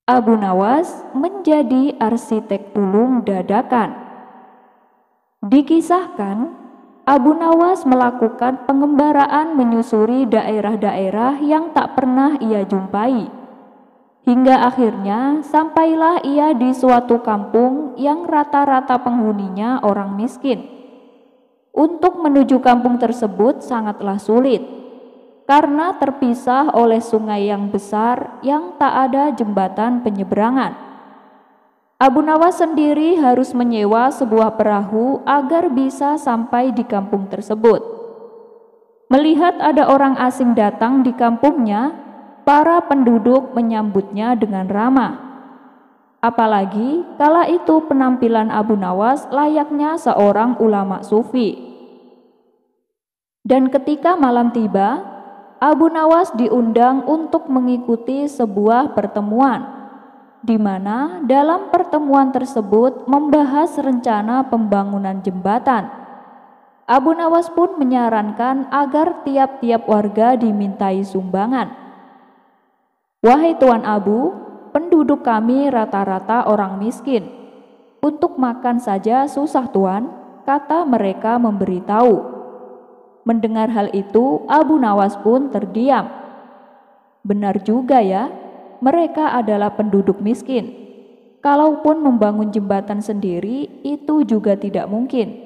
Abu Nawas menjadi arsitek ulung dadakan. Dikisahkan, Abu Nawas melakukan pengembaraan menyusuri daerah-daerah yang tak pernah ia jumpai. Hingga akhirnya sampailah ia di suatu kampung yang rata-rata penghuninya orang miskin. Untuk menuju kampung tersebut sangatlah sulit, karena terpisah oleh sungai yang besar yang tak ada jembatan penyeberangan. Abu Nawas sendiri harus menyewa sebuah perahu agar bisa sampai di kampung tersebut. Melihat ada orang asing datang di kampungnya, para penduduk menyambutnya dengan ramah. Apalagi kala itu penampilan Abu Nawas layaknya seorang ulama sufi. Dan ketika malam tiba, Abu Nawas diundang untuk mengikuti sebuah pertemuan, di mana dalam pertemuan tersebut membahas rencana pembangunan jembatan. Abu Nawas pun menyarankan agar tiap-tiap warga dimintai sumbangan. "Wahai Tuan Abu, penduduk kami rata-rata orang miskin. Untuk makan saja susah Tuan," kata mereka memberitahu. Mendengar hal itu, Abu Nawas pun terdiam. Benar juga ya, mereka adalah penduduk miskin. Kalaupun membangun jembatan sendiri, itu juga tidak mungkin,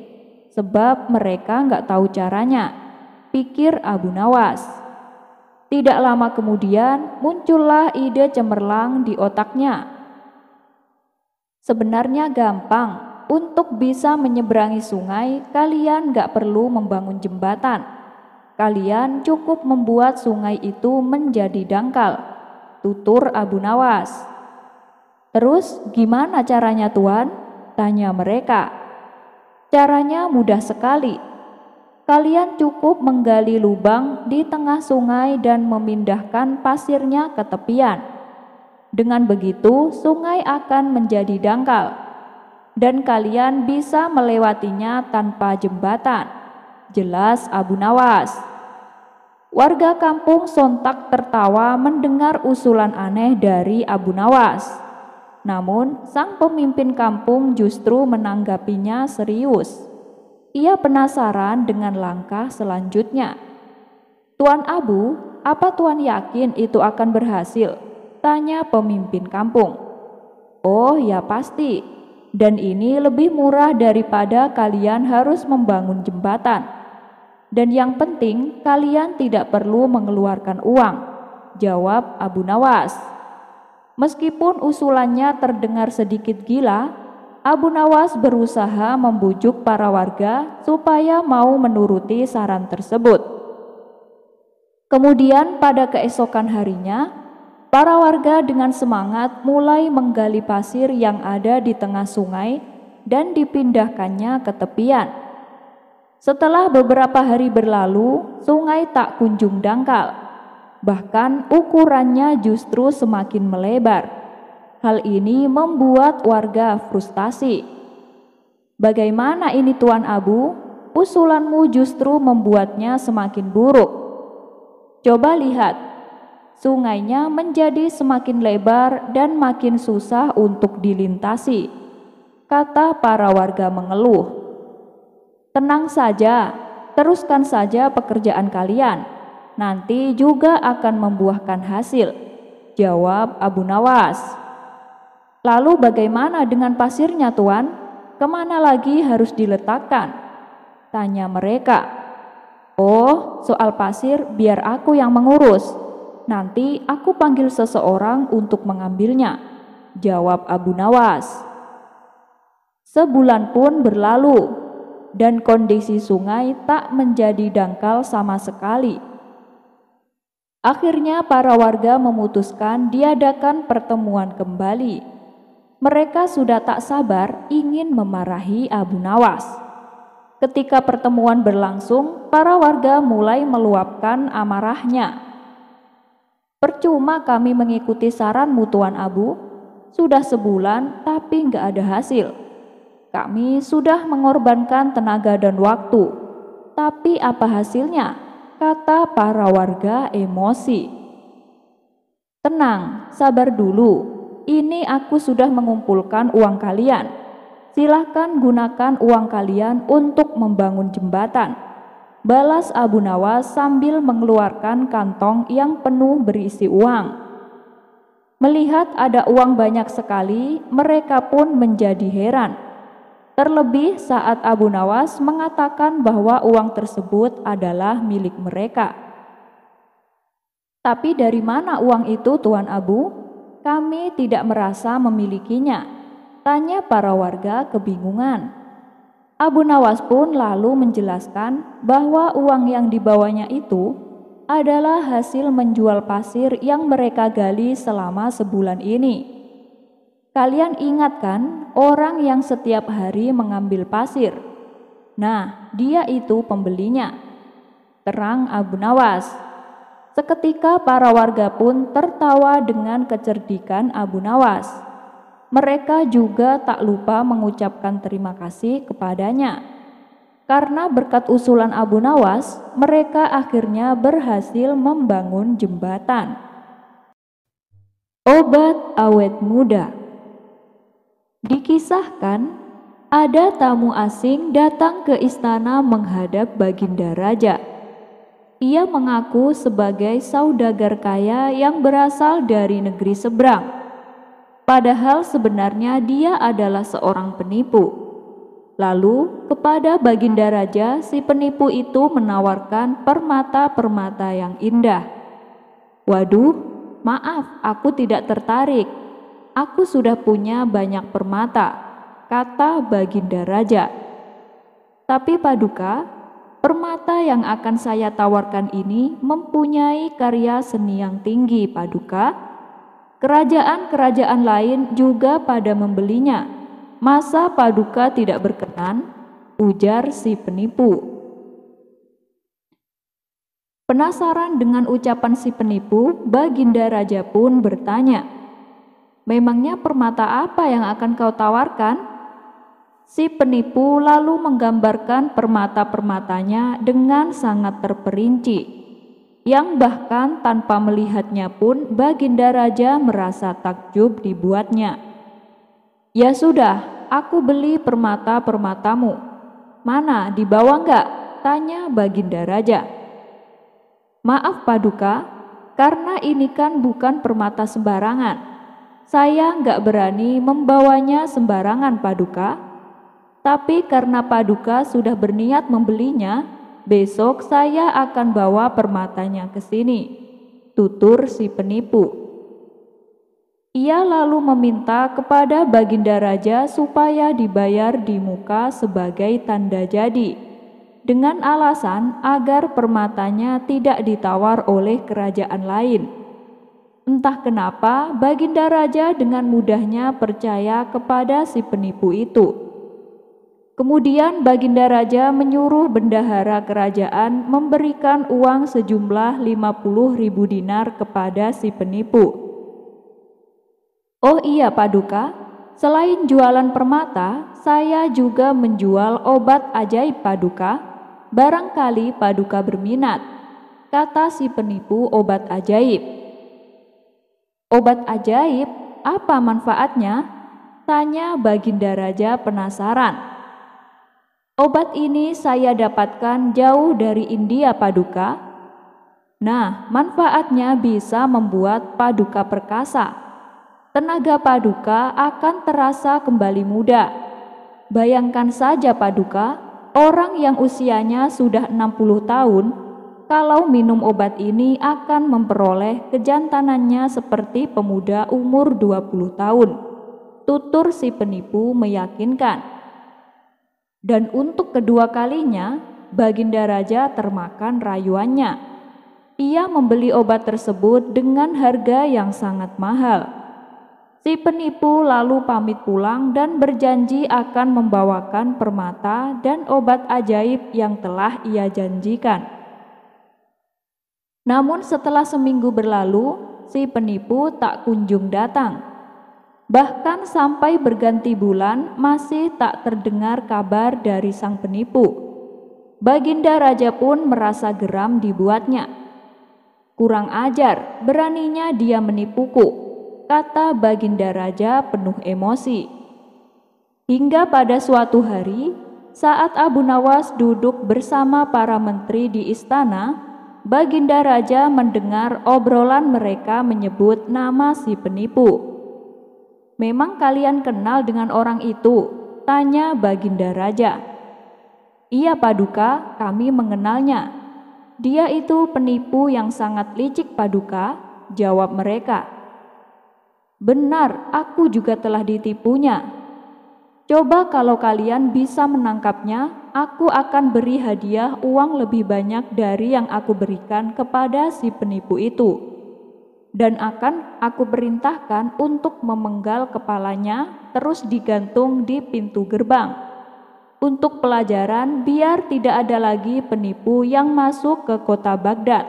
sebab mereka nggak tahu caranya, pikir Abu Nawas. Tidak lama kemudian, muncullah ide cemerlang di otaknya. Sebenarnya gampang. Untuk bisa menyeberangi sungai, kalian gak perlu membangun jembatan. Kalian cukup membuat sungai itu menjadi dangkal, tutur Abu Nawas. "Terus gimana caranya Tuan?" tanya mereka. "Caranya mudah sekali. Kalian cukup menggali lubang di tengah sungai dan memindahkan pasirnya ke tepian. Dengan begitu, sungai akan menjadi dangkal dan kalian bisa melewatinya tanpa jembatan," jelas Abu Nawas. Warga kampung sontak tertawa mendengar usulan aneh dari Abu Nawas. Namun sang pemimpin kampung justru menanggapinya serius. Ia penasaran dengan langkah selanjutnya. "Tuan Abu, apa Tuan yakin itu akan berhasil?" tanya pemimpin kampung. "Oh ya pasti. Dan ini lebih murah daripada kalian harus membangun jembatan. Dan yang penting kalian tidak perlu mengeluarkan uang," jawab Abu Nawas. Meskipun usulannya terdengar sedikit gila, Abu Nawas berusaha membujuk para warga supaya mau menuruti saran tersebut. Kemudian pada keesokan harinya, para warga dengan semangat mulai menggali pasir yang ada di tengah sungai dan dipindahkannya ke tepian. Setelah beberapa hari berlalu, sungai tak kunjung dangkal. Bahkan ukurannya justru semakin melebar. Hal ini membuat warga frustasi. "Bagaimana ini Tuan Abu? Usulanmu justru membuatnya semakin buruk. Coba lihat. Sungainya menjadi semakin lebar dan makin susah untuk dilintasi," kata para warga mengeluh. "Tenang saja, teruskan saja pekerjaan kalian. Nanti juga akan membuahkan hasil," jawab Abu Nawas. "Lalu bagaimana dengan pasirnya Tuan? Kemana lagi harus diletakkan?" tanya mereka. "Oh, soal pasir biar aku yang mengurus. Nanti aku panggil seseorang untuk mengambilnya," jawab Abu Nawas. Sebulan pun berlalu, dan kondisi sungai tak menjadi dangkal sama sekali. Akhirnya para warga memutuskan diadakan pertemuan kembali. Mereka sudah tak sabar ingin memarahi Abu Nawas. Ketika pertemuan berlangsung, para warga mulai meluapkan amarahnya. "Percuma kami mengikuti saranmu Tuan Abu. Sudah sebulan tapi nggak ada hasil. Kami sudah mengorbankan tenaga dan waktu. Tapi apa hasilnya?" kata para warga emosi. "Tenang, sabar dulu. ini aku sudah mengumpulkan uang kalian. Silahkan gunakan uang kalian untuk membangun jembatan," balas Abu Nawas sambil mengeluarkan kantong yang penuh berisi uang. Melihat ada uang banyak sekali, mereka pun menjadi heran. Terlebih saat Abu Nawas mengatakan bahwa uang tersebut adalah milik mereka. "Tapi dari mana uang itu, Tuan Abu? Kami tidak merasa memilikinya," tanya para warga kebingungan. Abu Nawas pun lalu menjelaskan bahwa uang yang dibawanya itu adalah hasil menjual pasir yang mereka gali selama sebulan ini. "Kalian ingat kan orang yang setiap hari mengambil pasir? Nah, dia itu pembelinya," terang Abu Nawas. Seketika para warga pun tertawa dengan kecerdikan Abu Nawas. Mereka juga tak lupa mengucapkan terima kasih kepadanya. Karena berkat usulan Abu Nawas, mereka akhirnya berhasil membangun jembatan. Obat awet muda. Dikisahkan, ada tamu asing datang ke istana menghadap Baginda Raja. Ia mengaku sebagai saudagar kaya yang berasal dari negeri seberang. Padahal sebenarnya dia adalah seorang penipu. Lalu kepada Baginda Raja si penipu itu menawarkan permata-permata yang indah. "Waduh, maaf, aku tidak tertarik. Aku sudah punya banyak permata," kata Baginda Raja. "Tapi Paduka, permata yang akan saya tawarkan ini mempunyai karya seni yang tinggi, Paduka. Kerajaan-kerajaan lain juga pada membelinya. Masa Paduka tidak berkenan?" ujar si penipu. Penasaran dengan ucapan si penipu, Baginda Raja pun bertanya, "Memangnya permata apa yang akan kau tawarkan?" Si penipu lalu menggambarkan permata-permatanya dengan sangat terperinci, yang bahkan tanpa melihatnya pun Baginda Raja merasa takjub dibuatnya. "Ya sudah, aku beli permata-permatamu. Mana, dibawa enggak?" tanya Baginda Raja. "Maaf Paduka, karena ini kan bukan permata sembarangan. Saya enggak berani membawanya sembarangan, Paduka. Tapi karena Paduka sudah berniat membelinya, besok saya akan bawa permatanya ke sini," tutur si penipu. Ia lalu meminta kepada Baginda Raja supaya dibayar di muka sebagai tanda jadi, dengan alasan agar permatanya tidak ditawar oleh kerajaan lain. Entah kenapa Baginda Raja dengan mudahnya percaya kepada si penipu itu. Kemudian Baginda Raja menyuruh bendahara kerajaan memberikan uang sejumlah 50.000 dinar kepada si penipu. "Oh iya Paduka, selain jualan permata, saya juga menjual obat ajaib Paduka. Barangkali Paduka berminat," kata si penipu obat ajaib. "Obat ajaib? Apa manfaatnya?" tanya Baginda Raja penasaran. "Obat ini saya dapatkan jauh dari India Paduka. Nah, manfaatnya bisa membuat Paduka perkasa. Tenaga Paduka akan terasa kembali muda. Bayangkan saja Paduka, orang yang usianya sudah 60 tahun, kalau minum obat ini akan memperoleh kejantanannya seperti pemuda umur 20 tahun, tutur si penipu meyakinkan. Dan untuk kedua kalinya, Baginda Raja termakan rayuannya. Ia membeli obat tersebut dengan harga yang sangat mahal. Si penipu lalu pamit pulang dan berjanji akan membawakan permata dan obat ajaib yang telah ia janjikan. Namun setelah seminggu berlalu, si penipu tak kunjung datang. Bahkan sampai berganti bulan masih tak terdengar kabar dari sang penipu. Baginda Raja pun merasa geram dibuatnya. "Kurang ajar, beraninya dia menipuku. kata Baginda Raja penuh emosi. Hingga pada suatu hari, saat Abu Nawas duduk bersama para menteri di istana, Baginda Raja mendengar obrolan mereka menyebut nama si penipu. "Memang kalian kenal dengan orang itu?" tanya Baginda Raja. "Iya Paduka, kami mengenalnya. Dia itu penipu yang sangat licik Paduka," jawab mereka. "Benar, aku juga telah ditipunya. Coba kalau kalian bisa menangkapnya, aku akan beri hadiah uang lebih banyak dari yang aku berikan kepada si penipu itu. Dan akan aku perintahkan untuk memenggal kepalanya terus digantung di pintu gerbang. Untuk pelajaran biar tidak ada lagi penipu yang masuk ke kota Baghdad,"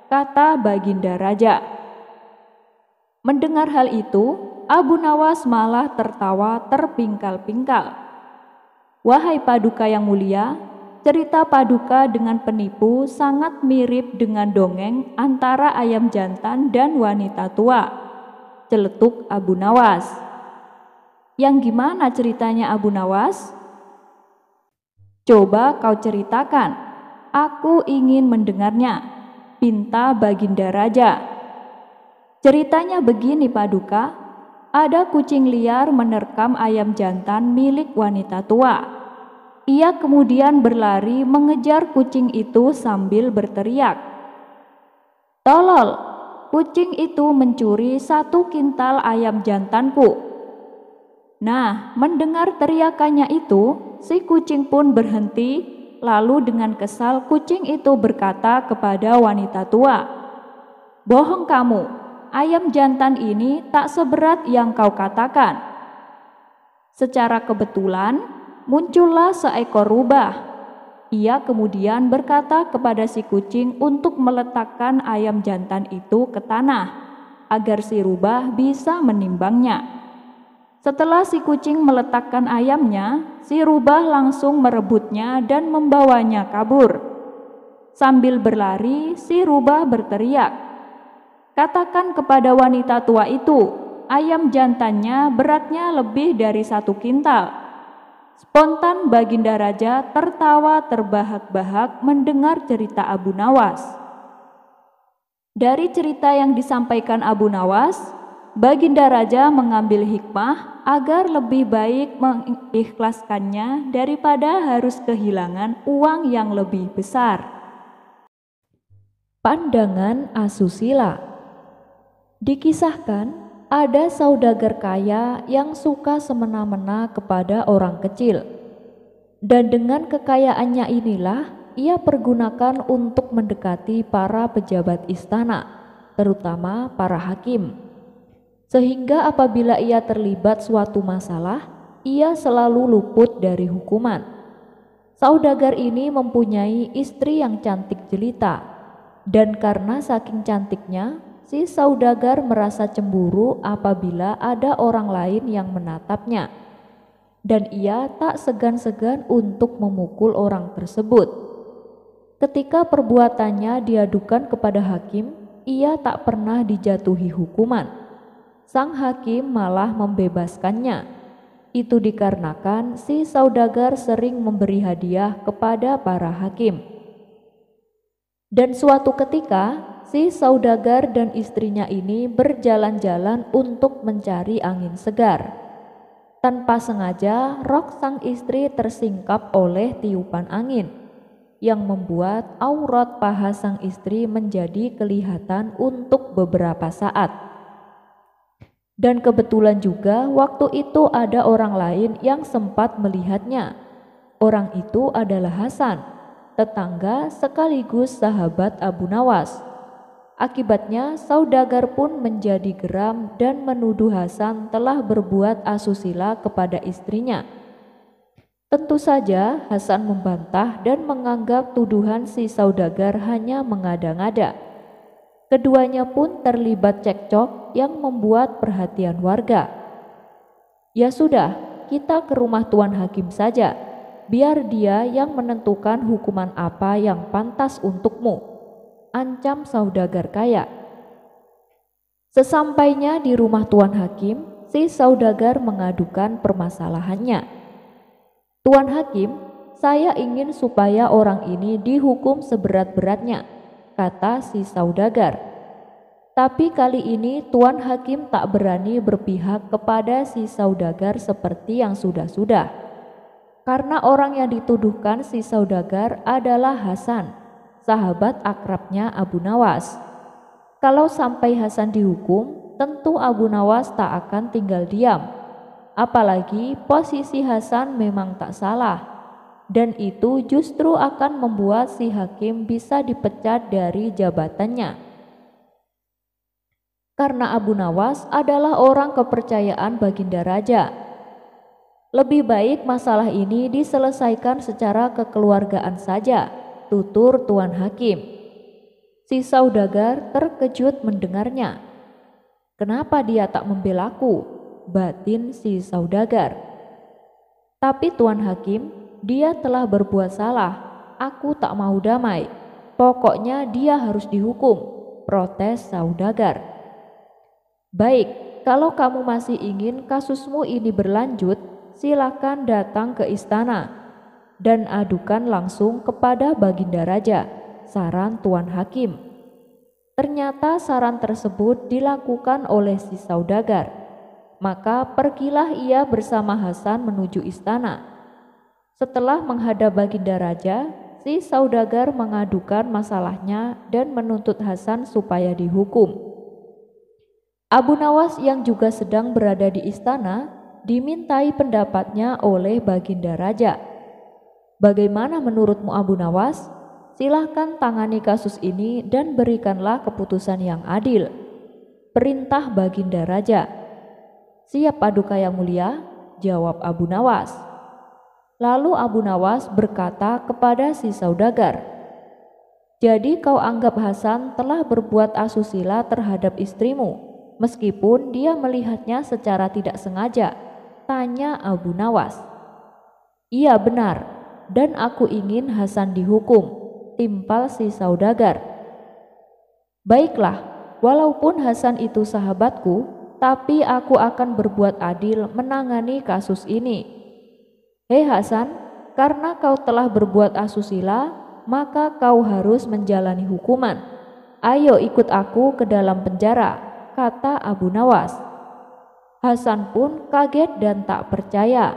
kata Baginda Raja. Mendengar hal itu, Abu Nawas malah tertawa terpingkal-pingkal. "Wahai Paduka yang mulia, cerita Paduka dengan penipu sangat mirip dengan dongeng antara ayam jantan dan wanita tua," celetuk Abu Nawas. "Yang gimana ceritanya Abu Nawas? Coba kau ceritakan, aku ingin mendengarnya," pinta Baginda Raja. "Ceritanya begini Paduka, ada kucing liar menerkam ayam jantan milik wanita tua. Ia kemudian berlari mengejar kucing itu sambil berteriak, 'Tolol, kucing itu mencuri 1 kintal ayam jantanku.' Nah, mendengar teriakannya itu, si kucing pun berhenti, lalu dengan kesal kucing itu berkata kepada wanita tua, 'Bohong kamu, ayam jantan ini tak seberat yang kau katakan.' Secara kebetulan, muncullah seekor rubah. Ia kemudian berkata kepada si kucing untuk meletakkan ayam jantan itu ke tanah, agar si rubah bisa menimbangnya. Setelah si kucing meletakkan ayamnya, si rubah langsung merebutnya dan membawanya kabur. Sambil berlari, si rubah berteriak, 'Katakan kepada wanita tua itu, ayam jantannya beratnya lebih dari 1 kintal.' Spontan Baginda Raja tertawa terbahak-bahak mendengar cerita Abu Nawas. Dari cerita yang disampaikan Abu Nawas, Baginda Raja mengambil hikmah agar lebih baik mengikhlaskannya daripada harus kehilangan uang yang lebih besar. Pandangan asusila. Dikisahkan, ada saudagar kaya yang suka semena-mena kepada orang kecil. Dan dengan kekayaannya inilah ia pergunakan untuk mendekati para pejabat istana, terutama para hakim. Sehingga apabila ia terlibat suatu masalah, ia selalu luput dari hukuman. Saudagar ini mempunyai istri yang cantik jelita, dan karena saking cantiknya, si saudagar merasa cemburu apabila ada orang lain yang menatapnya, dan ia tak segan-segan untuk memukul orang tersebut. Ketika perbuatannya diadukan kepada hakim, ia tak pernah dijatuhi hukuman. Sang hakim malah membebaskannya. Itu dikarenakan si saudagar sering memberi hadiah kepada para hakim. Dan suatu ketika, si saudagar dan istrinya ini berjalan-jalan untuk mencari angin segar. Tanpa sengaja, rok sang istri tersingkap oleh tiupan angin, yang membuat aurat paha sang istri menjadi kelihatan untuk beberapa saat. Dan kebetulan juga waktu itu ada orang lain yang sempat melihatnya. Orang itu adalah Hasan, tetangga sekaligus sahabat Abu Nawas. Akibatnya saudagar pun menjadi geram dan menuduh Hasan telah berbuat asusila kepada istrinya. Tentu saja Hasan membantah dan menganggap tuduhan si saudagar hanya mengada-ngada. Keduanya pun terlibat cekcok yang membuat perhatian warga. "Ya sudah, kita ke rumah Tuan Hakim saja, biar dia yang menentukan hukuman apa yang pantas untukmu," ancam saudagar kaya. Sesampainya di rumah Tuan Hakim, si saudagar mengadukan permasalahannya. "Tuan Hakim, saya ingin supaya orang ini dihukum seberat-beratnya," kata si saudagar. Tapi kali ini Tuan Hakim tak berani berpihak kepada si saudagar seperti yang sudah-sudah. Karena orang yang dituduhkan si saudagar adalah Hasan, sahabat akrabnya Abu Nawas. Kalau sampai Hasan dihukum, tentu Abu Nawas tak akan tinggal diam. Apalagi posisi Hasan memang tak salah, dan itu justru akan membuat si hakim bisa dipecat dari jabatannya. Karena Abu Nawas adalah orang kepercayaan Baginda Raja. Lebih baik masalah ini diselesaikan secara kekeluargaan saja, tutur Tuan Hakim. Si saudagar terkejut mendengarnya. "Kenapa dia tak membelaku?" batin si saudagar. "Tapi Tuan Hakim, dia telah berbuat salah. Aku tak mau damai. Pokoknya dia harus dihukum," protes saudagar. "Baik, kalau kamu masih ingin kasusmu ini berlanjut, silakan datang ke istana dan adukan langsung kepada Baginda Raja," saran Tuan Hakim. Ternyata saran tersebut dilakukan oleh si saudagar. Maka pergilah ia bersama Hasan menuju istana. Setelah menghadap Baginda Raja, si saudagar mengadukan masalahnya dan menuntut Hasan supaya dihukum. Abu Nawas yang juga sedang berada di istana dimintai pendapatnya oleh Baginda Raja. "Bagaimana menurutmu Abu Nawas? Silahkan tangani kasus ini dan berikanlah keputusan yang adil," perintah Baginda Raja. "Siap Paduka Yang Mulia," jawab Abu Nawas. Lalu Abu Nawas berkata kepada si saudagar, "Jadi kau anggap Hasan telah berbuat asusila terhadap istrimu, meskipun dia melihatnya secara tidak sengaja?" tanya Abu Nawas. "Iya benar, dan aku ingin Hasan dihukum," timpal si saudagar. "Baiklah, walaupun Hasan itu sahabatku, tapi aku akan berbuat adil menangani kasus ini. Hei Hasan, karena kau telah berbuat asusila, maka kau harus menjalani hukuman. Ayo ikut aku ke dalam penjara," kata Abu Nawas. Hasan pun kaget dan tak percaya.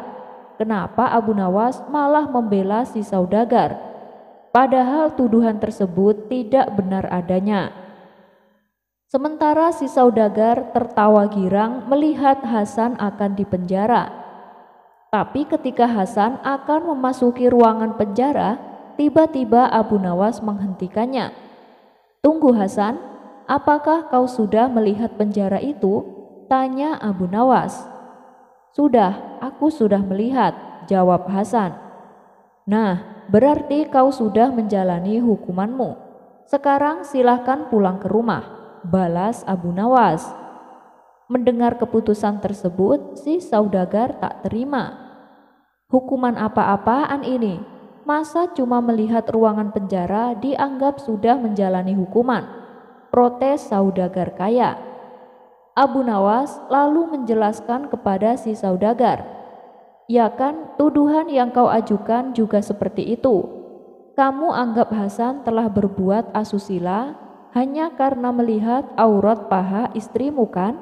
Kenapa Abu Nawas malah membela si saudagar? Padahal tuduhan tersebut tidak benar adanya. Sementara si saudagar tertawa girang melihat Hasan akan dipenjara. Tapi ketika Hasan akan memasuki ruangan penjara, tiba-tiba Abu Nawas menghentikannya. "Tunggu Hasan, apakah kau sudah melihat penjara itu?" tanya Abu Nawas. "Sudah, aku sudah melihat," jawab Hasan. "Nah, berarti kau sudah menjalani hukumanmu. Sekarang silahkan pulang ke rumah," balas Abu Nawas. Mendengar keputusan tersebut, si saudagar tak terima. "Hukuman apa-apaan ini? Masa cuma melihat ruangan penjara dianggap sudah menjalani hukuman?" protes saudagar kaya. Abu Nawas lalu menjelaskan kepada si saudagar, "Ya kan, tuduhan yang kau ajukan juga seperti itu. Kamu anggap Hasan telah berbuat asusila hanya karena melihat aurat paha istrimu kan?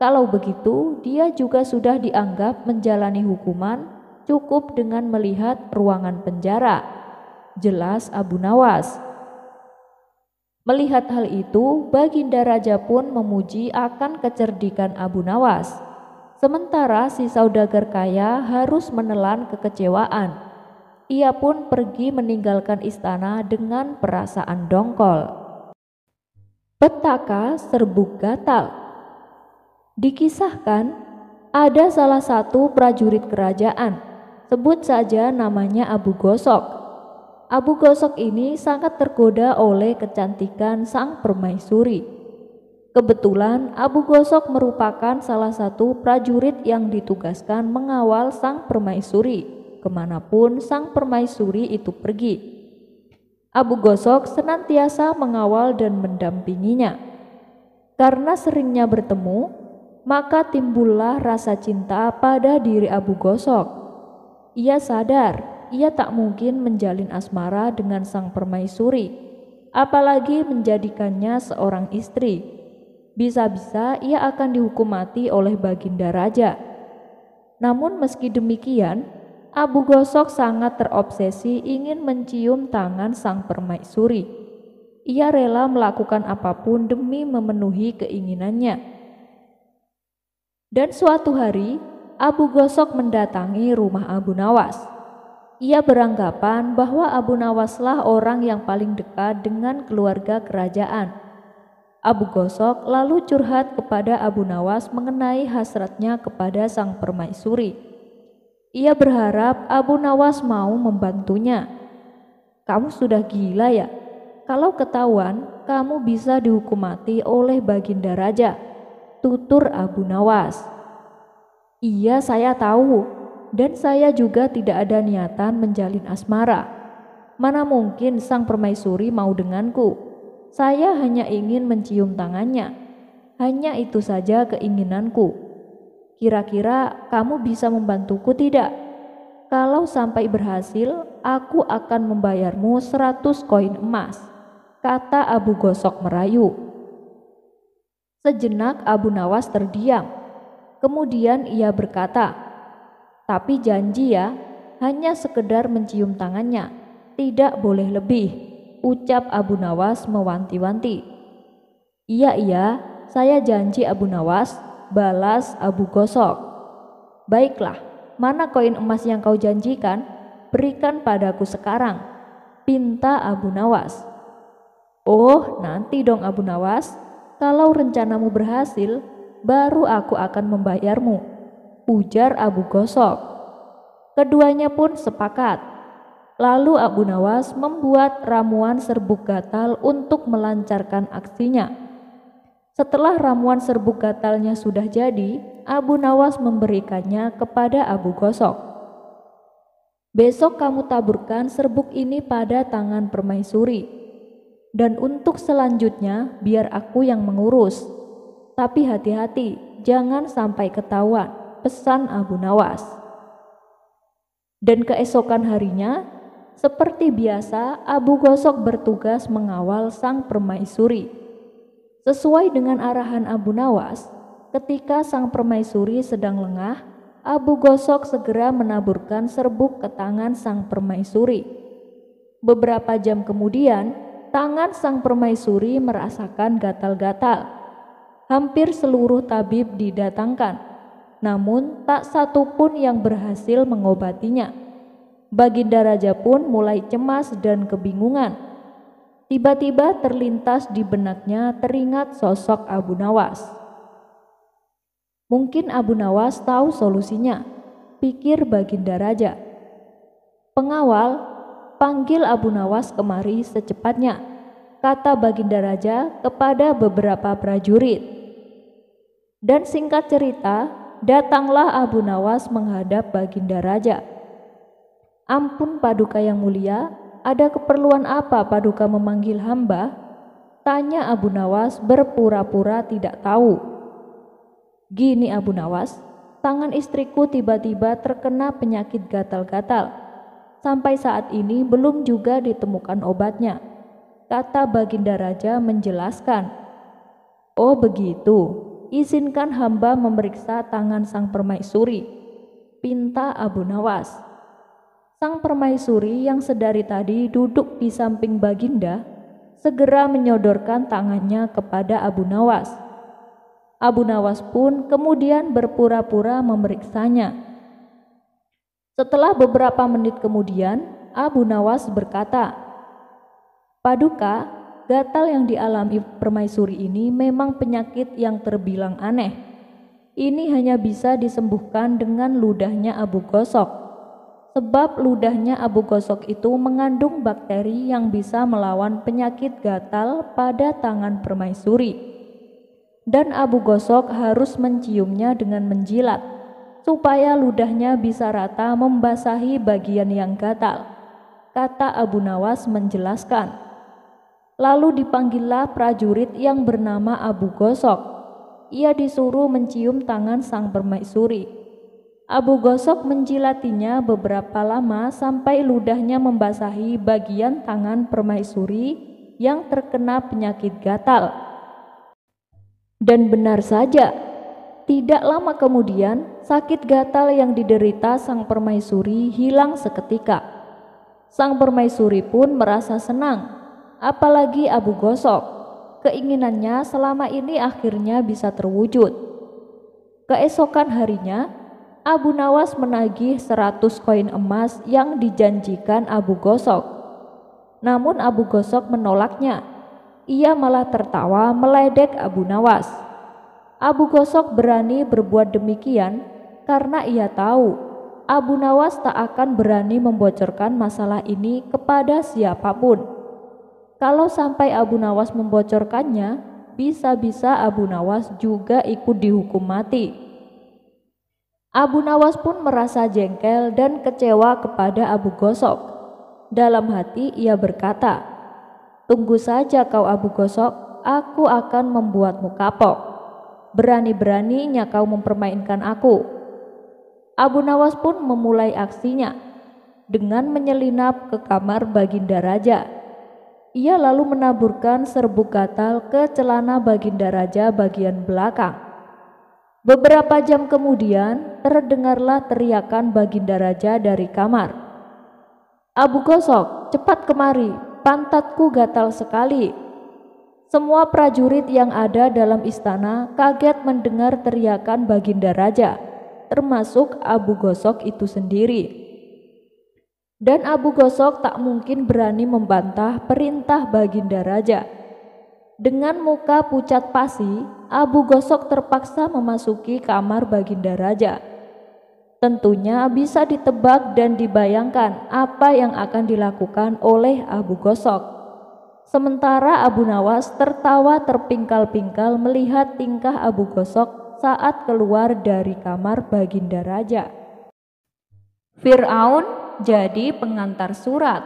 Kalau begitu, dia juga sudah dianggap menjalani hukuman cukup dengan melihat ruangan penjara," jelas Abu Nawas. Melihat hal itu, Baginda Raja pun memuji akan kecerdikan Abu Nawas. Sementara si saudagar kaya harus menelan kekecewaan. Ia pun pergi meninggalkan istana dengan perasaan dongkol. Petaka Serbuk Gatal. Dikisahkan, ada salah satu prajurit kerajaan, sebut saja namanya Abu Gosok. Abu Gosok ini sangat tergoda oleh kecantikan sang permaisuri. Kebetulan Abu Gosok merupakan salah satu prajurit yang ditugaskan mengawal sang permaisuri kemanapun sang permaisuri itu pergi. Abu Gosok senantiasa mengawal dan mendampinginya. Karena seringnya bertemu, maka timbullah rasa cinta pada diri Abu Gosok. Ia sadar ia tak mungkin menjalin asmara dengan sang permaisuri, apalagi menjadikannya seorang istri. Bisa-bisa ia akan dihukum mati oleh Baginda Raja. Namun meski demikian, Abu Gosok sangat terobsesi ingin mencium tangan sang permaisuri. Ia rela melakukan apapun demi memenuhi keinginannya. Dan suatu hari, Abu Gosok mendatangi rumah Abu Nawas. Ia beranggapan bahwa Abu Nawaslah orang yang paling dekat dengan keluarga kerajaan. Abu Gosok lalu curhat kepada Abu Nawas mengenai hasratnya kepada sang permaisuri. Ia berharap Abu Nawas mau membantunya. "Kamu sudah gila ya? Kalau ketahuan, kamu bisa dihukum mati oleh Baginda Raja," tutur Abu Nawas. "Iya, saya tahu, dan saya juga tidak ada niatan menjalin asmara. Mana mungkin sang permaisuri mau denganku? Saya hanya ingin mencium tangannya. Hanya itu saja keinginanku. Kira-kira kamu bisa membantuku tidak? Kalau sampai berhasil, aku akan membayarmu 100 koin emas," kata Abu Gosok merayu. Sejenak Abu Nawas terdiam. Kemudian ia berkata, "Tapi janji ya, hanya sekedar mencium tangannya, tidak boleh lebih," ucap Abu Nawas mewanti-wanti. Iya, saya janji Abu Nawas," balas Abu Gosok. "Baiklah, mana koin emas yang kau janjikan? Berikan padaku sekarang," pinta Abu Nawas. "Oh, nanti dong Abu Nawas, kalau rencanamu berhasil, baru aku akan membayarmu," ujar Abu Gosok. Keduanya pun sepakat. Lalu Abu Nawas membuat ramuan serbuk gatal untuk melancarkan aksinya. Setelah ramuan serbuk gatalnya sudah jadi, Abu Nawas memberikannya kepada Abu Gosok. "Besok kamu taburkan serbuk ini pada tangan permaisuri. Dan untuk selanjutnya biar aku yang mengurus. Tapi hati-hati, jangan sampai ketahuan," pesan Abu Nawas. Dan keesokan harinya, seperti biasa, Abu Gosok bertugas mengawal sang permaisuri. Sesuai dengan arahan Abu Nawas, ketika sang permaisuri sedang lengah, Abu Gosok segera menaburkan serbuk ke tangan sang permaisuri. Beberapa jam kemudian, tangan sang permaisuri merasakan gatal-gatal. Hampir seluruh tabib didatangkan, namun tak satu pun yang berhasil mengobatinya. Baginda Raja pun mulai cemas dan kebingungan. Tiba-tiba terlintas di benaknya teringat sosok Abu Nawas. Mungkin Abu Nawas tahu solusinya, pikir Baginda Raja. "Pengawal, panggil Abu Nawas kemari secepatnya," kata Baginda Raja kepada beberapa prajurit. Dan singkat cerita, datanglah Abu Nawas menghadap Baginda Raja. "Ampun Paduka yang mulia, ada keperluan apa Paduka memanggil hamba?" tanya Abu Nawas berpura-pura tidak tahu. "Gini Abu Nawas, tangan istriku tiba-tiba terkena penyakit gatal-gatal. Sampai saat ini belum juga ditemukan obatnya," kata Baginda Raja menjelaskan. "Oh begitu, izinkan hamba memeriksa tangan sang permaisuri," pinta Abu Nawas. Sang permaisuri yang sedari tadi duduk di samping Baginda segera menyodorkan tangannya kepada Abu Nawas. Abu Nawas pun kemudian berpura-pura memeriksanya. Setelah beberapa menit kemudian, Abu Nawas berkata, "Paduka, gatal yang dialami permaisuri ini memang penyakit yang terbilang aneh. Ini hanya bisa disembuhkan dengan ludahnya Abu Gosok. Sebab ludahnya Abu Gosok itu mengandung bakteri yang bisa melawan penyakit gatal pada tangan permaisuri. Dan Abu Gosok harus menciumnya dengan menjilat, supaya ludahnya bisa rata membasahi bagian yang gatal," kata Abu Nawas menjelaskan. Lalu dipanggillah prajurit yang bernama Abu Gosok. Ia disuruh mencium tangan sang permaisuri. Abu Gosok menjilatinya beberapa lama sampai ludahnya membasahi bagian tangan permaisuri yang terkena penyakit gatal. Dan benar saja, tidak lama kemudian sakit gatal yang diderita sang permaisuri hilang seketika. Sang permaisuri pun merasa senang, apalagi Abu Gosok. Keinginannya selama ini akhirnya bisa terwujud. Keesokan harinya, Abu Nawas menagih 100 koin emas yang dijanjikan Abu Gosok. Namun Abu Gosok menolaknya. Ia malah tertawa meledek Abu Nawas. Abu Gosok berani berbuat demikian karena ia tahu Abu Nawas tak akan berani membocorkan masalah ini kepada siapapun. Kalau sampai Abu Nawas membocorkannya, bisa-bisa Abu Nawas juga ikut dihukum mati. Abu Nawas pun merasa jengkel dan kecewa kepada Abu Gosok. Dalam hati ia berkata, "Tunggu saja kau Abu Gosok, aku akan membuatmu kapok. Berani-beraninya kau mempermainkan aku." Abu Nawas pun memulai aksinya dengan menyelinap ke kamar Baginda Raja. Ia lalu menaburkan serbuk gatal ke celana Baginda Raja bagian belakang. Beberapa jam kemudian terdengarlah teriakan Baginda Raja dari kamar. "Abu Gosok, cepat kemari, pantatku gatal sekali." Semua prajurit yang ada dalam istana kaget mendengar teriakan Baginda Raja, termasuk Abu Gosok itu sendiri. Dan Abu Gosok tak mungkin berani membantah perintah Baginda Raja. Dengan muka pucat pasi, Abu Gosok terpaksa memasuki kamar Baginda Raja. Tentunya bisa ditebak dan dibayangkan apa yang akan dilakukan oleh Abu Gosok. Sementara Abu Nawas tertawa terpingkal-pingkal melihat tingkah Abu Gosok saat keluar dari kamar Baginda Raja. Fir'aun jadi pengantar surat.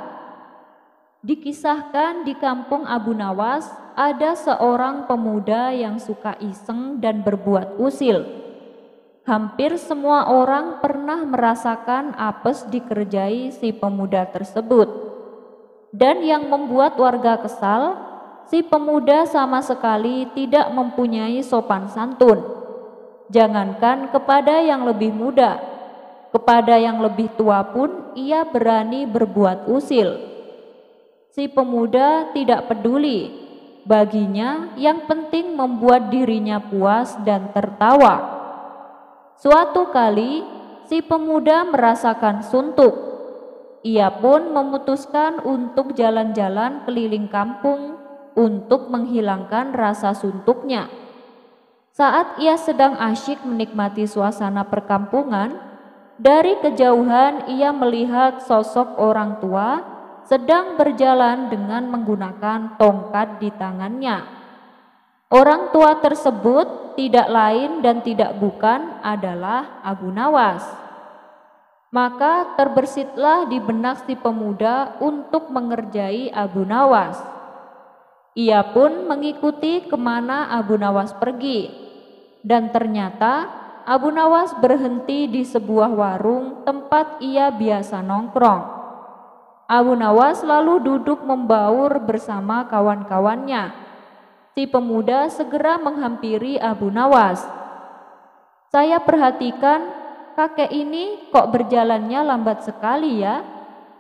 Dikisahkan di kampung Abu Nawas ada seorang pemuda yang suka iseng dan berbuat usil. Hampir semua orang pernah merasakan apes dikerjai si pemuda tersebut. Dan yang membuat warga kesal, si pemuda sama sekali tidak mempunyai sopan santun. Jangankan kepada yang lebih muda, kepada yang lebih tua pun ia berani berbuat usil. Si pemuda tidak peduli. Baginya yang penting membuat dirinya puas dan tertawa. Suatu kali si pemuda merasakan suntuk. Ia pun memutuskan untuk jalan-jalan keliling kampung untuk menghilangkan rasa suntuknya. Saat ia sedang asyik menikmati suasana perkampungan, dari kejauhan ia melihat sosok orang tua sedang berjalan dengan menggunakan tongkat di tangannya. Orang tua tersebut tidak lain dan tidak bukan adalah Abu Nawas. Maka terbesitlah di benak si pemuda untuk mengerjai Abu Nawas. Ia pun mengikuti kemana Abu Nawas pergi. Dan ternyata Abu Nawas berhenti di sebuah warung tempat ia biasa nongkrong. Abu Nawas lalu duduk membaur bersama kawan-kawannya. Si pemuda segera menghampiri Abu Nawas. "Saya perhatikan kakek ini kok berjalannya lambat sekali ya,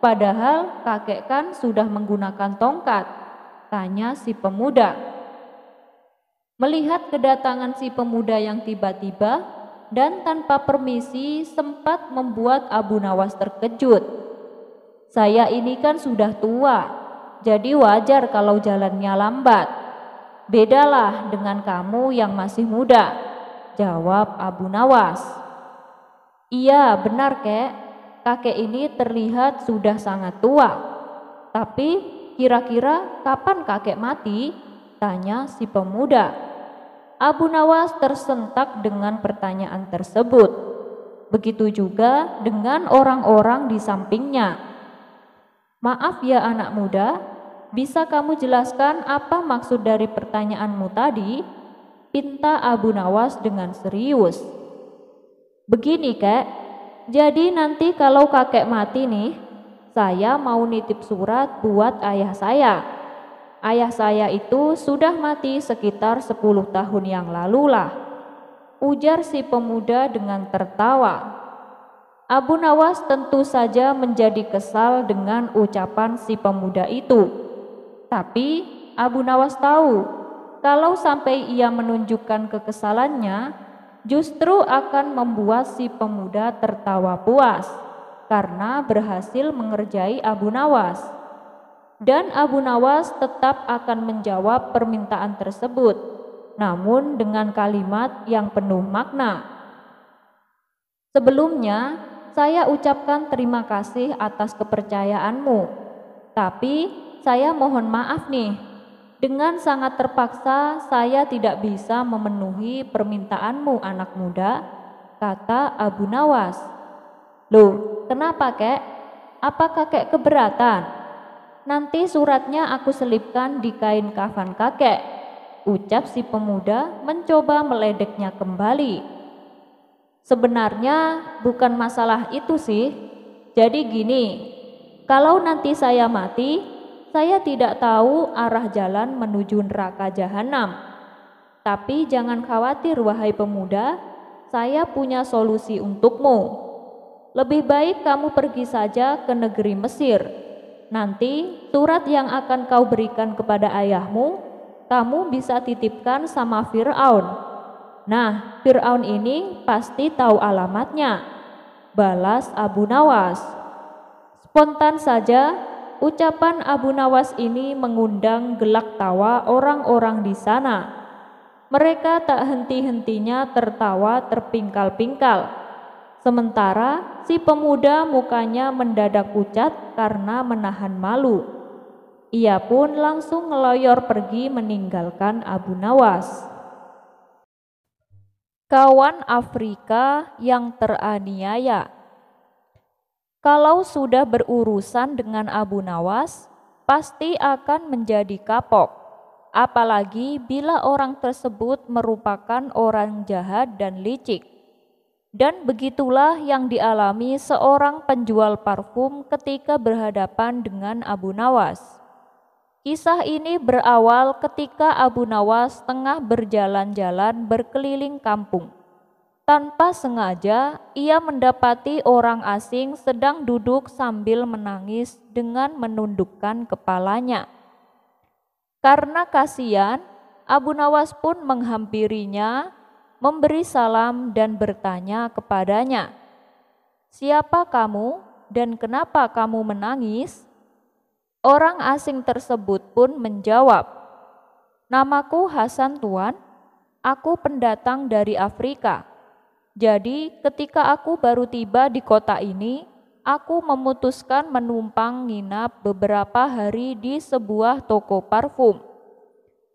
padahal kakek kan sudah menggunakan tongkat," tanya si pemuda. Melihat kedatangan si pemuda yang tiba-tiba dan tanpa permisi sempat membuat Abu Nawas terkejut. "Saya ini kan sudah tua, jadi wajar kalau jalannya lambat. Bedalah dengan kamu yang masih muda," jawab Abu Nawas. "Iya benar kek, kakek ini terlihat sudah sangat tua. Tapi kira-kira kapan kakek mati?" tanya si pemuda. Abu Nawas tersentak dengan pertanyaan tersebut. Begitu juga dengan orang-orang di sampingnya. "Maaf ya anak muda, bisa kamu jelaskan apa maksud dari pertanyaanmu tadi? Pinta Abu Nawas dengan serius. Begini kek, jadi nanti kalau kakek mati nih, saya mau nitip surat buat ayah saya. Ayah saya itu sudah mati sekitar 10 tahun yang lalu lah, ujar si pemuda dengan tertawa. Abu Nawas tentu saja menjadi kesal dengan ucapan si pemuda itu. Tapi Abu Nawas tahu kalau sampai ia menunjukkan kekesalannya, justru akan membuat si pemuda tertawa puas karena berhasil mengerjai Abu Nawas. Dan Abu Nawas tetap akan menjawab permintaan tersebut, namun dengan kalimat yang penuh makna. Sebelumnya, saya ucapkan terima kasih atas kepercayaanmu, tapi saya mohon maaf nih. Dengan sangat terpaksa saya tidak bisa memenuhi permintaanmu anak muda, kata Abu Nawas. Loh, kenapa kek? Apa kakek keberatan? Nanti suratnya aku selipkan di kain kafan kakek, ucap si pemuda mencoba meledeknya kembali. Sebenarnya bukan masalah itu sih. Jadi gini, kalau nanti saya mati, saya tidak tahu arah jalan menuju neraka jahanam. Tapi jangan khawatir wahai pemuda, saya punya solusi untukmu. Lebih baik kamu pergi saja ke negeri Mesir. Nanti surat yang akan kau berikan kepada ayahmu, kamu bisa titipkan sama Fir'aun. Nah, Fir'aun ini pasti tahu alamatnya, balas Abu Nawas. Spontan saja ucapan Abu Nawas ini mengundang gelak tawa orang-orang di sana. Mereka tak henti-hentinya tertawa terpingkal-pingkal. Sementara si pemuda mukanya mendadak pucat karena menahan malu. Ia pun langsung ngeloyor pergi meninggalkan Abu Nawas. Kawan Afrika yang teraniaya. Kalau sudah berurusan dengan Abu Nawas, pasti akan menjadi kapok. Apalagi bila orang tersebut merupakan orang jahat dan licik. Dan begitulah yang dialami seorang penjual parfum ketika berhadapan dengan Abu Nawas. Kisah ini berawal ketika Abu Nawas tengah berjalan-jalan berkeliling kampung. Tanpa sengaja, ia mendapati orang asing sedang duduk sambil menangis dengan menundukkan kepalanya. Karena kasihan, Abu Nawas pun menghampirinya, memberi salam dan bertanya kepadanya, "Siapa kamu dan kenapa kamu menangis?" Orang asing tersebut pun menjawab, "Namaku Hasan Tuan, aku pendatang dari Afrika. Jadi ketika aku baru tiba di kota ini, aku memutuskan menumpang nginap beberapa hari di sebuah toko parfum.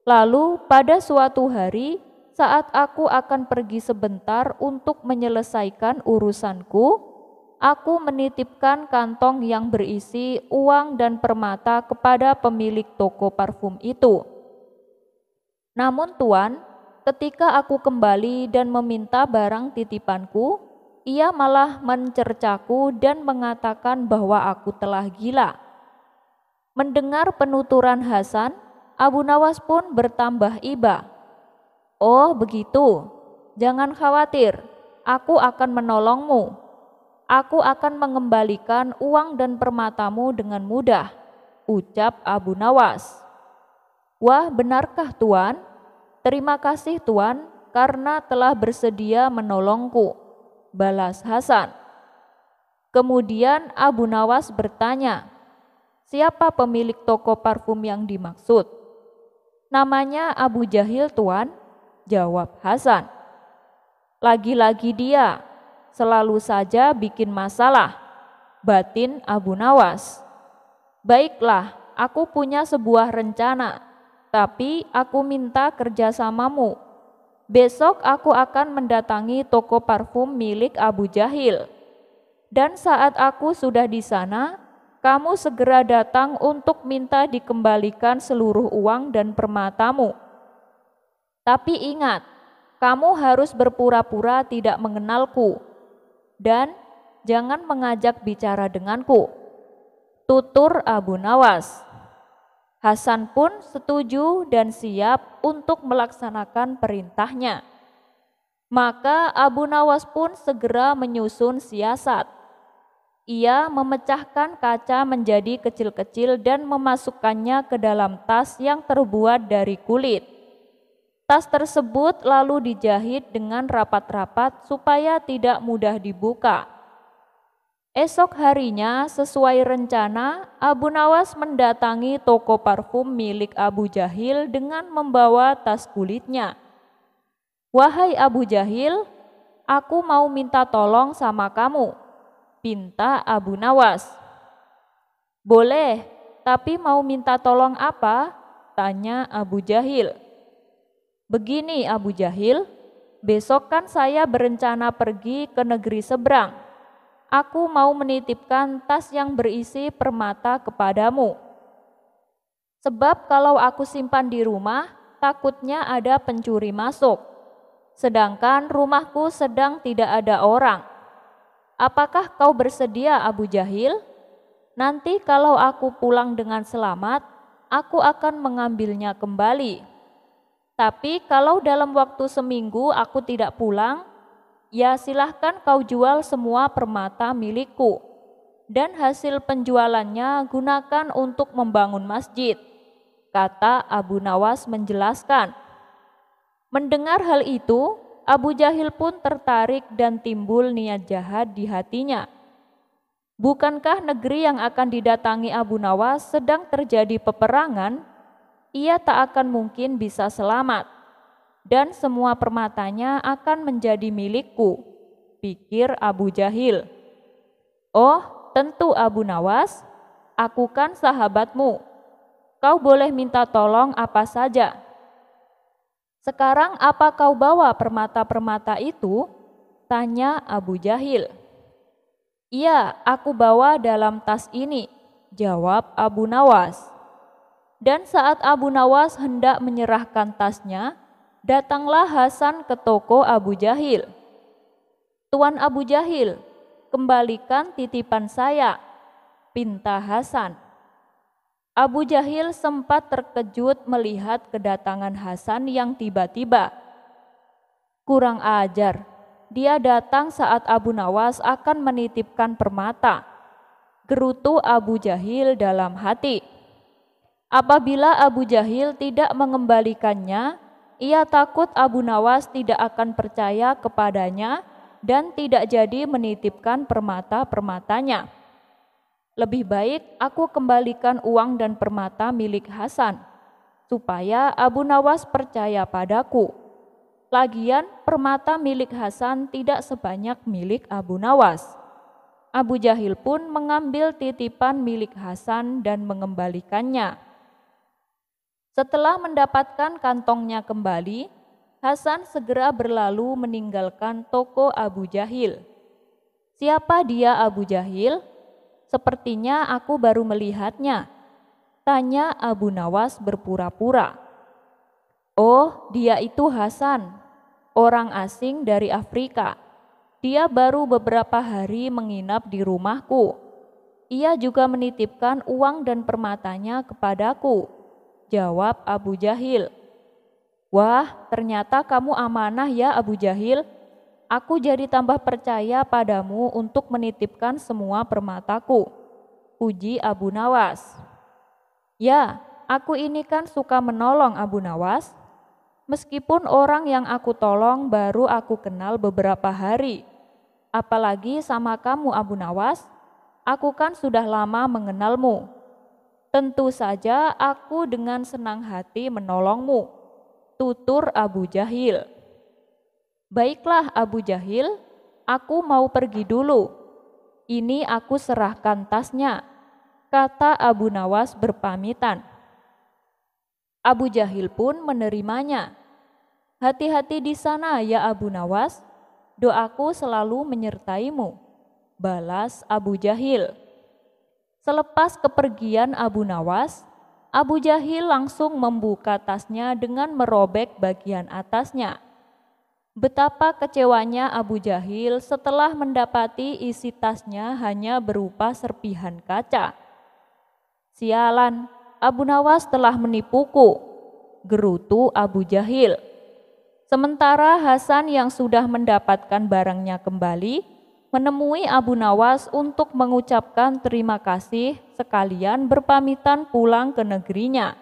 Lalu pada suatu hari, saat aku akan pergi sebentar untuk menyelesaikan urusanku, aku menitipkan kantong yang berisi uang dan permata kepada pemilik toko parfum itu. Namun Tuan, ketika aku kembali dan meminta barang titipanku, ia malah mencercaku dan mengatakan bahwa aku telah gila." Mendengar penuturan Hasan, Abu Nawas pun bertambah iba. "Oh begitu, jangan khawatir, aku akan menolongmu. Aku akan mengembalikan uang dan permatamu dengan mudah," ucap Abu Nawas. "Wah, benarkah Tuan? Terima kasih Tuan karena telah bersedia menolongku," balas Hasan. Kemudian Abu Nawas bertanya, "Siapa pemilik toko parfum yang dimaksud?" "Namanya Abu Jahil Tuan," jawab Hasan. "Lagi-lagi dia, selalu saja bikin masalah," batin Abu Nawas. "Baiklah, aku punya sebuah rencana. Tapi aku minta kerjasamamu. Besok aku akan mendatangi toko parfum milik Abu Jahil. Dan saat aku sudah di sana, kamu segera datang untuk minta dikembalikan seluruh uang dan permatamu. Tapi ingat, kamu harus berpura-pura tidak mengenalku, dan jangan mengajak bicara denganku. Tutur Abu Nawas. Hasan pun setuju dan siap untuk melaksanakan perintahnya. Maka Abu Nawas pun segera menyusun siasat. Ia memecahkan kaca menjadi kecil-kecil dan memasukkannya ke dalam tas yang terbuat dari kulit. Tas tersebut lalu dijahit dengan rapat-rapat supaya tidak mudah dibuka. Esok harinya, sesuai rencana, Abu Nawas mendatangi toko parfum milik Abu Jahil dengan membawa tas kulitnya. "Wahai Abu Jahil, aku mau minta tolong sama kamu," pinta Abu Nawas. "Boleh, tapi mau minta tolong apa?" tanya Abu Jahil. "Begini Abu Jahil, besok kan saya berencana pergi ke negeri seberang. Aku mau menitipkan tas yang berisi permata kepadamu. Sebab kalau aku simpan di rumah, takutnya ada pencuri masuk. Sedangkan rumahku sedang tidak ada orang. Apakah kau bersedia Abu Jahil? Nanti kalau aku pulang dengan selamat, aku akan mengambilnya kembali. Tapi kalau dalam waktu seminggu aku tidak pulang, ya silahkan kau jual semua permata milikku, dan hasil penjualannya gunakan untuk membangun masjid," kata Abu Nawas menjelaskan. Mendengar hal itu, Abu Jahil pun tertarik dan timbul niat jahat di hatinya. Bukankah negeri yang akan didatangi Abu Nawas sedang terjadi peperangan? Ia tak akan mungkin bisa selamat, dan semua permatanya akan menjadi milikku, pikir Abu Jahil. "Oh, tentu Abu Nawas, aku kan sahabatmu. Kau boleh minta tolong apa saja. Sekarang apa kau bawa permata-permata itu?" tanya Abu Jahil. "Iya, aku bawa dalam tas ini," jawab Abu Nawas. Dan saat Abu Nawas hendak menyerahkan tasnya, datanglah Hasan ke toko Abu Jahil. "Tuan Abu Jahil, kembalikan titipan saya," pinta Hasan. Abu Jahil sempat terkejut melihat kedatangan Hasan yang tiba-tiba. Kurang ajar, dia datang saat Abu Nawas akan menitipkan permata, gerutu Abu Jahil dalam hati. Apabila Abu Jahil tidak mengembalikannya, ia takut Abu Nawas tidak akan percaya kepadanya dan tidak jadi menitipkan permata-permatanya. "Lebih baik aku kembalikan uang dan permata milik Hasan, supaya Abu Nawas percaya padaku. Lagian permata milik Hasan tidak sebanyak milik Abu Nawas." Abu Jahil pun mengambil titipan milik Hasan dan mengembalikannya. Setelah mendapatkan kantongnya kembali, Hasan segera berlalu meninggalkan toko Abu Jahil. "Siapa dia Abu Jahil? Sepertinya aku baru melihatnya," tanya Abu Nawas berpura-pura. "Oh, dia itu Hasan, orang asing dari Afrika. Dia baru beberapa hari menginap di rumahku. Ia juga menitipkan uang dan permatanya kepadaku," jawab Abu Jahil. "Wah, ternyata kamu amanah ya Abu Jahil. Aku jadi tambah percaya padamu untuk menitipkan semua permataku," puji Abu Nawas. "Ya, aku ini kan suka menolong Abu Nawas. Meskipun orang yang aku tolong baru aku kenal beberapa hari. Apalagi sama kamu Abu Nawas, aku kan sudah lama mengenalmu. Tentu saja aku dengan senang hati menolongmu," tutur Abu Jahil. "Baiklah Abu Jahil, aku mau pergi dulu. Ini aku serahkan tasnya," kata Abu Nawas berpamitan. Abu Jahil pun menerimanya. "Hati-hati di sana ya Abu Nawas, doaku selalu menyertaimu," balas Abu Jahil. Selepas kepergian Abu Nawas, Abu Jahil langsung membuka tasnya dengan merobek bagian atasnya. Betapa kecewanya Abu Jahil setelah mendapati isi tasnya hanya berupa serpihan kaca. "Sialan, Abu Nawas telah menipuku," gerutu Abu Jahil. Sementara Hasan yang sudah mendapatkan barangnya kembali, menemui Abu Nawas untuk mengucapkan terima kasih sekalian berpamitan pulang ke negerinya.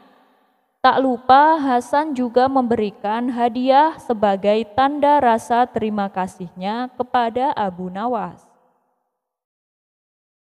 Tak lupa Hasan juga memberikan hadiah sebagai tanda rasa terima kasihnya kepada Abu Nawas.